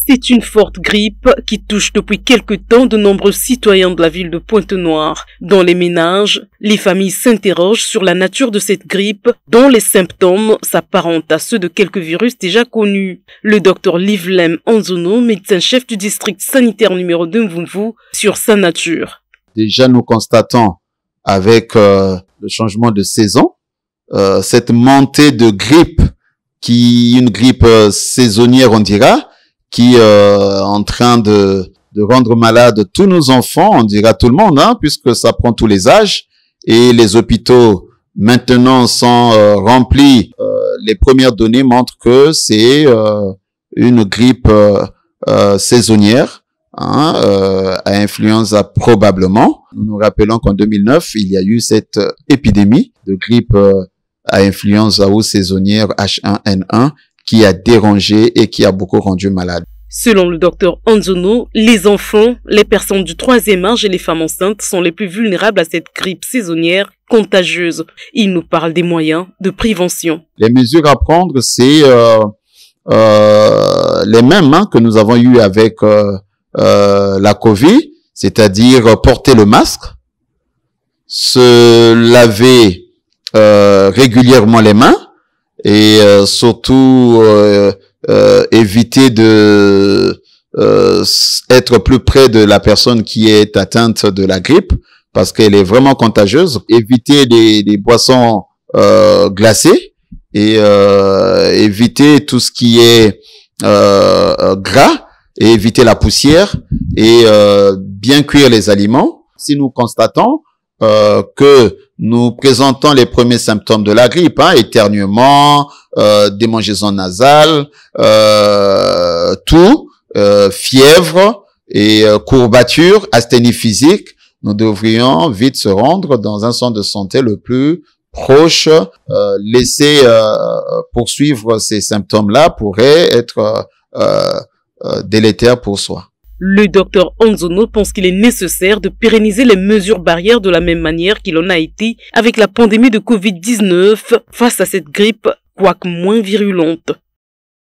C'est une forte grippe qui touche depuis quelque temps de nombreux citoyens de la ville de Pointe-Noire. Dans les ménages, les familles s'interrogent sur la nature de cette grippe dont les symptômes s'apparentent à ceux de quelques virus déjà connus. Le docteur Livlem Anzono, médecin-chef du district sanitaire numéro 2 Mvumvu, sur sa nature. Déjà, nous constatons avec le changement de saison, cette montée de grippe, une grippe saisonnière on dira, qui est en train de rendre malade tous nos enfants, on dira tout le monde, hein, puisque ça prend tous les âges, et les hôpitaux maintenant sont remplis. Les premières données montrent que c'est une grippe saisonnière, à influenza probablement. Nous nous rappelons qu'en 2009, il y a eu cette épidémie de grippe à influenza ou saisonnière H1N1 qui a dérangé et qui a beaucoup rendu malade. Selon le docteur Anzono, les enfants, les personnes du 3e âge et les femmes enceintes sont les plus vulnérables à cette grippe saisonnière contagieuse. Il nous parle des moyens de prévention. Les mesures à prendre, c'est les mêmes que nous avons eu avec la Covid, c'est-à-dire porter le masque, se laver régulièrement les mains et surtout éviter de être plus près de la personne qui est atteinte de la grippe parce qu'elle est vraiment contagieuse. Éviter des boissons glacées et éviter tout ce qui est gras et éviter la poussière et bien cuire les aliments. Si nous constatons que nous présentons les premiers symptômes de la grippe, éternuement, démangeaison nasale, fièvre et courbature, asthénie physique, nous devrions vite se rendre dans un centre de santé le plus proche. Laisser poursuivre ces symptômes-là pourrait être délétère pour soi. Le docteur Anzono pense qu'il est nécessaire de pérenniser les mesures barrières de la même manière qu'il en a été avec la pandémie de Covid-19 face à cette grippe, quoique moins virulente.